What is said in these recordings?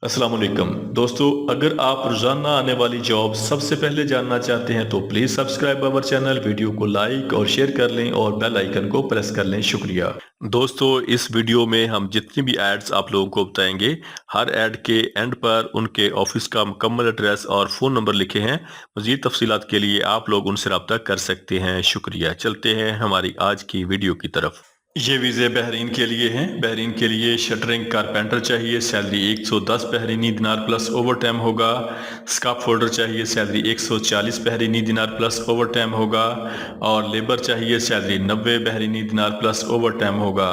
अस्सलाम वालेकुम दोस्तों, अगर आप रोजाना आने वाली जॉब सबसे पहले जानना चाहते हैं तो please subscribe our channel, video को लाइक और शेयर कर लें और बेल आइकन को प्रेस कर लें। शुक्रिया दोस्तों। इस वीडियो में हम जितनी भी एड्स आप लोगों को बताएंगे, हर एड के एंड पर उनके ऑफिस का मुकम्मल एड्रेस और फ़ोन नंबर लिखे हैं। मज़ीद तफसीलात के लिए आप लोग उनसे रब्ता कर सकते हैं। शुक्रिया। चलते हैं हमारी आज की वीडियो की तरफ। ये वीज़े बहरीन के लिए हैं। बहरीन के लिए शटरिंग कारपेंटर चाहिए, salary 110 Bahraini dinar plus overtime होगा। स्काफ फोल्डर चाहिए, salary 140 Bahraini dinar plus overtime होगा। और लेबर चाहिए, salary 90 Bahraini dinar plus overtime होगा।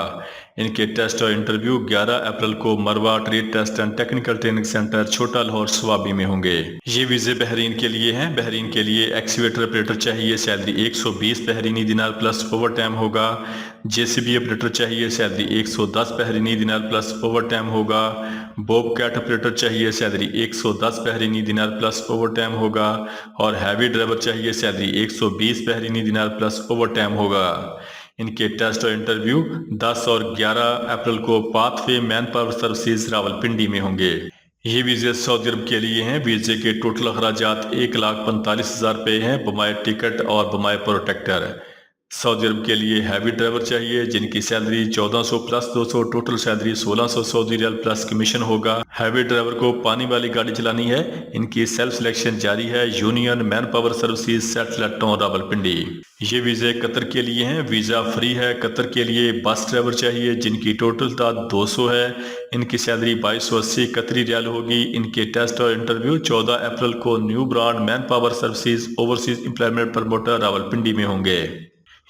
इनके टेस्ट और इंटरव्यू 11 अप्रैल को Marwa trade test and technical training centre छोटा लाहौर स्वाबी में होंगे। ये वीज़े बहरीन के लिए हैं। बहरीन के लिए एक्सीवेटर ऑपरेटर चाहिए, salary 120 Bahraini dinar plus overtime होगा। जेसीबी ऑपरेटर चाहिए, salary 110 Bahraini dinar plus overtime होगा। बॉब कैट ऑपरेटर चाहिए, salary 110 Bahraini dinar plus overtime होगा। और हैवी ड्राइवर चाहिए, salary 120 Bahraini dinar plus overtime होगा। इनके test और इंटरव्यू 10 और 11 अप्रैल को pathway man power services Rawalpindi में होंगे। ये वीज़े सऊदी अरब के लिए हैं। वीज़े के टोटल अखराजात 1,45,000 रुपये हैं, बमाए टिकट और बमाए प्रोटेक्टर। सऊदी अरब के लिए हैवी ड्राइवर चाहिए जिनकी salary 1400 plus 200, total salary 1600 Saudi riyal plus commission होगा। हैवी ड्राइवर को पानी वाली गाड़ी चलानी है। इनकी सेल्फ सिलेक्शन जारी है। Union man power services settle town Rawalpindi. ये वीज़े कतर के लिए हैं। वीज़ा फ्री है। कतर के लिए बस ड्राइवर चाहिए जिनकी टोटल तादाद 200 है। इनकी सैलरी 2280 कतरी रियाल होगी। इनके टेस्ट और इंटरव्यू 14 अप्रैल को new brand man power services overseas employment promoter Rawalpindi में होंगे।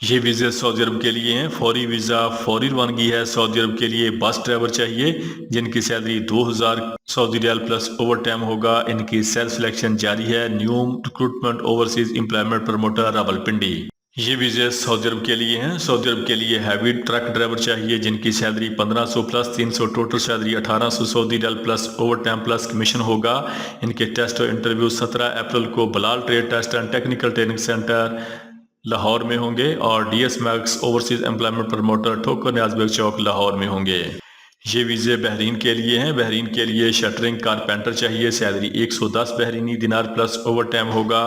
ये वीज़े सऊदी अरब के लिए हैं। फौरी वीज़ा फौरी रवानगी है। सऊदी अरब के लिए बस ड्राइवर चाहिए जिनकी salary 2000 Saudi riyal plus overtime होगा। इनकी सेल्फ सिलेक्शन जारी है। New recruitment overseas employment promoter Rawalpindi. ये वीज़े सऊदी अरब के लिए हैं। सऊदी अरब के लिए हैवी ट्रक ड्राइवर चाहिए जिनकी salary 1500 plus 300, total salary 1800 Saudi riyal plus overtime plus commission होगा। इनके टेस्ट और इंटरव्यू 17 अप्रैल को Bilal trade test and technical training centre Lahore में होंगे। और DS max overseas employment promoter Thokar Niazbeg चौक लाहौर में होंगे। ये वीज़े बहरीन के लिए हैं। बहरीन के लिए शटरिंग कारपेंटर चाहिए, salary 110 Bahraini dinar plus overtime होगा।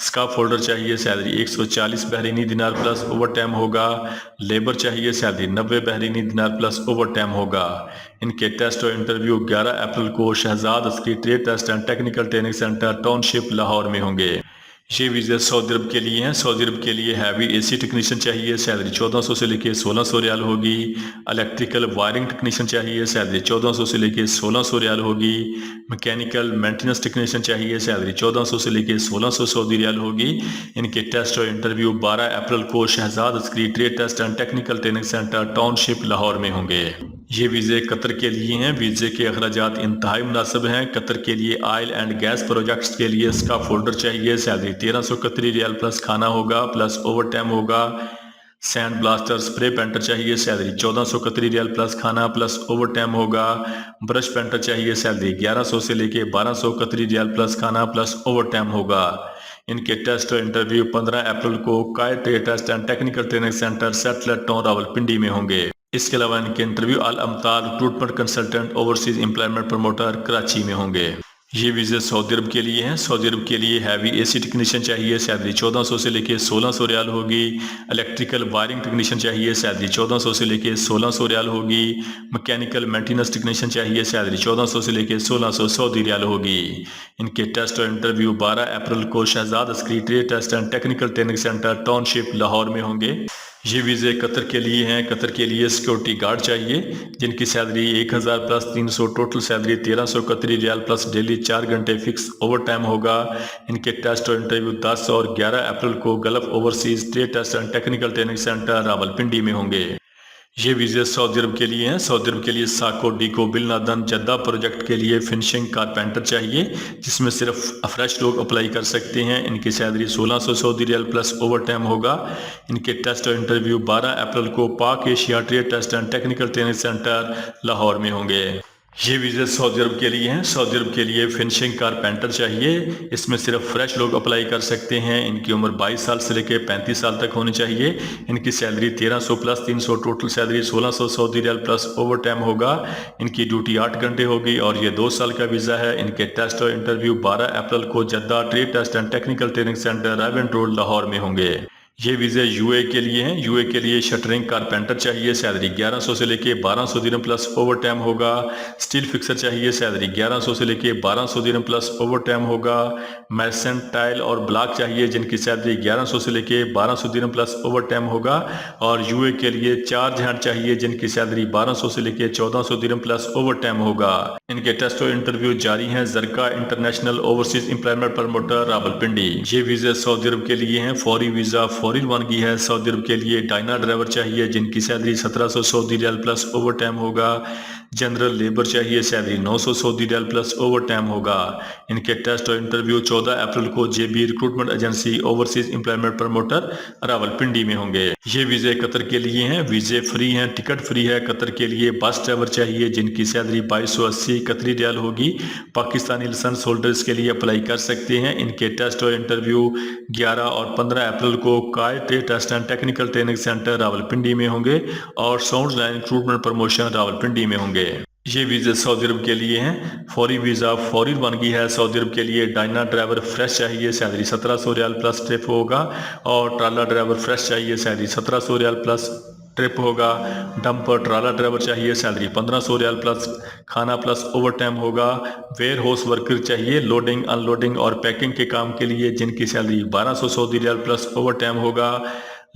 स्काफ होल्डर चाहिए, salary 140 Bahraini dinar plus overtime होगा। लेबर चाहिए, salary 90 Bahraini dinar plus overtime होगा। इनके टेस्ट और इंटरव्यू 11 अप्रैल को Shahzad Askari trade test and technical training centre township Lahore में होंगे। ये वीज़े सऊदी अरब के लिए हैं। सऊदी अरब के लिए हैवी एसी टेक्नीशियन चाहिए, सैलरी 1400 से लेके 1600 रियाल होगी। इलेक्ट्रिकल वायरिंग टेक्नीशियन चाहिए, सैलरी 1400 से लेके 1600 रियाल होगी। मैकेनिकल मेंटेनेंस टेक्नीशियन चाहिए, सैलरी 1400 से लेके 1600 सऊदी रियाल होगी। इनके टेस्ट और इंटरव्यू 12 अप्रैल को Shahzad Askari trade test and technical training centre township Lahore में होंगे। ये वीज़े कतर के लिए हैं। वीज़े के अखराजात इंतहाई मुनासिब हैं। कतर के लिए ऑयल एंड गैस प्रोजेक्ट्स के लिए इसका फोल्डर चाहिए, सैलरी 1300 कतरी रियाल प्लस खाना होगा प्लस ओवर टाइम होगा। सैंड ब्लास्टर स्प्रे पेंटर चाहिए, सैलरी 1400 कतरी रियाल प्लस खाना प्लस ओवर टाइम होगा। ब्रश पेंटर चाहिए, सैलरी 1100 से लेके 1200 कतरी रियाल प्लस खाना प्लस ओवर टाइम होगा। इनके टेस्ट और इंटरव्यू 15 अप्रैल को काय trade test and technical training centre satellite town Rawalpindi में होंगे। इसके अलावा इनके इंटरव्यू अल अमतार recruitment consultant overseas employment promoter Karachi में होंगे। ये वीज़े सऊदी अरब के लिए हैं। सऊदी अरब के लिए हैवी एसी टेक्नीशियन चाहिए, सैलरी 1400 से लेके 1600 रियाल होगी। इलेक्ट्रिकल वायरिंग टेक्नीशियन चाहिए, सैलरी 1400 से लेके 1600 रियाल होगी। मैकेनिकल मेंटेनेंस टेक्नीशियन चाहिए, सैलरी 1400 से लेके 1600 सऊदी रियाल होगी। इनके टेस्ट और इंटरव्यू 12 अप्रैल को Shahzad Askari trade test and technical training centre township Lahore में होंगे। ये वीज़े कतर के लिए हैं। कतर के लिए सिक्योरिटी गार्ड चाहिए जिनकी सैलरी 1000 प्लस 300, टोटल सैलरी 1300 कतरी रियाल प्लस डेली 4 घंटे फिक्स ओवर टाइम होगा। इनके टेस्ट और इंटरव्यू 10 और 11 अप्रैल को gulf overseas trade test and technical training centre Rawalpindi में होंगे। ये वीज़े सऊदी अरब के लिए हैं। सऊदी अरब के लिए साको डीको बिल नादन जद्दा प्रोजेक्ट के लिए फिनिशिंग कारपेंटर चाहिए जिसमें सिर्फ फ्रेश लोग अप्लाई कर सकते हैं। इनकी salary 1600 Saudi riyal plus overtime होगा। इनके टेस्ट और इंटरव्यू 12 अप्रैल को Pak Asia trade test and technical training centre Lahore में होंगे। ये वीज़ा सऊदी अरब के लिए हैं। सऊदी अरब के लिए फिनिशिंग कारपेंटर चाहिए। इसमें सिर्फ फ्रेश लोग अप्लाई कर सकते हैं। इनकी उम्र 22 साल से लेकर 35 साल तक होनी चाहिए। इनकी salary 1300 plus 300, total salary 1600 Saudi riyal plus overtime होगा। इनकी ड्यूटी 8 घंटे होगी और ये 2 साल का वीज़ा है। इनके टेस्ट और इंटरव्यू 12 अप्रैल को Jeddah trade test and technical training centre Raiwind road Lahore में होंगे। ये वीज़े यूए के लिए हैं। यूए के लिए शटरिंग कारपेंटर चाहिए। सैलरी 1100 से लेके 1200 दिरहम प्लस ओवर टाइम होगा। स्टील फिक्सर चाहिए। सैलरी 1100 से लेके 1200 दिरहम प्लस ओवर टाइम होगा। मैसन टाइल और ब्लॉक चाहिए जिनकी सैलरी 1100 से लेके 1200 दिरहम प्लस ओवर टाइम होगा। और यूए के लिए चार्ज हैंड चाहिए जिनकी सैलरी 1200 से लेके 1400 दिरहम प्लस ओवर टाइम होगा। इनके टेस्ट और इंटरव्यू जारी हैं। जरका international overseas employment promoter Rawalpindi. ये वीज़े सऊदी अरब के लिए हैं। फौरी वीज़ा फौरी रवानगी है। सऊदी अरब के लिए डायना ड्राइवर चाहिए जिनकी salary 1700 Saudi riyal plus overtime होगा। जनरल लेबर चाहिए। Salary 900 Saudi riyal plus overtime होगा। इनके टेस्ट और इंटरव्यू 14 अप्रैल को JB recruitment agency overseas employment promoter Rawalpindi में होंगे। ये वीज़े कतर के लिए हैं। वीज़े फ्री हैं, टिकट फ्री है। कतर के लिए बस ड्राइवर चाहिए जिनकी सैलरी 2280 कतरी रियाल होगी। पाकिस्तानी लाइसेंस होल्डर्स के लिए अप्लाई कर सकते हैं। इनके टेस्ट और इंटरव्यू 11 और 15 अप्रैल को काय trade test and technical training centre Rawalpindi में होंगे और sound line recruitment promotion Rawalpindi में होंगे। ये वीज़े सऊदी अरब के लिए हैं। फौरी वीज़ा फौरी रवानगी है। सऊदी अरब के लिए डायना ड्राइवर फ्रेश चाहिए। सैलरी 1700 रियाल प्लस ट्रिप होगा। और ट्राला ड्राइवर फ्रेश चाहिए। सैलरी 1700 रियाल प्लस ट्रिप होगा। डंपर ट्राला ड्राइवर चाहिए। सैलरी 1500 रियाल प्लस खाना प्लस ओवर टाइम होगा। वेयर हाउस वर्कर चाहिए लोडिंग अनलोडिंग और पैकिंग के काम के लिए जिनकी salary 1200 Saudi riyal plus overtime होगा।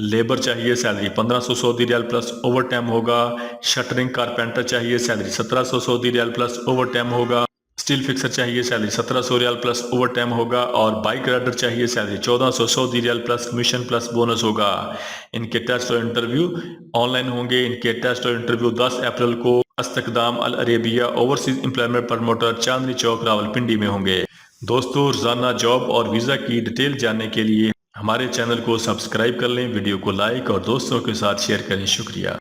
लेबर चाहिए। Salary 1500 Saudi riyal plus overtime होगा। शटरिंग कारपेंटर चाहिए। Salary 1700 Saudi riyal plus overtime होगा। स्टील फिक्सर चाहिए। Salary 1700 riyal plus overtime होगा। और बाइक राइडर चाहिए। Salary 1400 Saudi riyal plus commission plus bonus होगा। इनके टेस्ट और इंटरव्यू ऑनलाइन होंगे। इनके टेस्ट और इंटरव्यू 10 अप्रैल को इस्तकदाम अल Arabia overseas employment promoter Chandni Chowk Rawalpindi में होंगे। दोस्तों, रोजाना जॉब और वीज़ा की डिटेल जानने के लिए हमारे चैनल को सब्सक्राइब कर लें, वीडियो को लाइक और दोस्तों के साथ शेयर करें। शुक्रिया।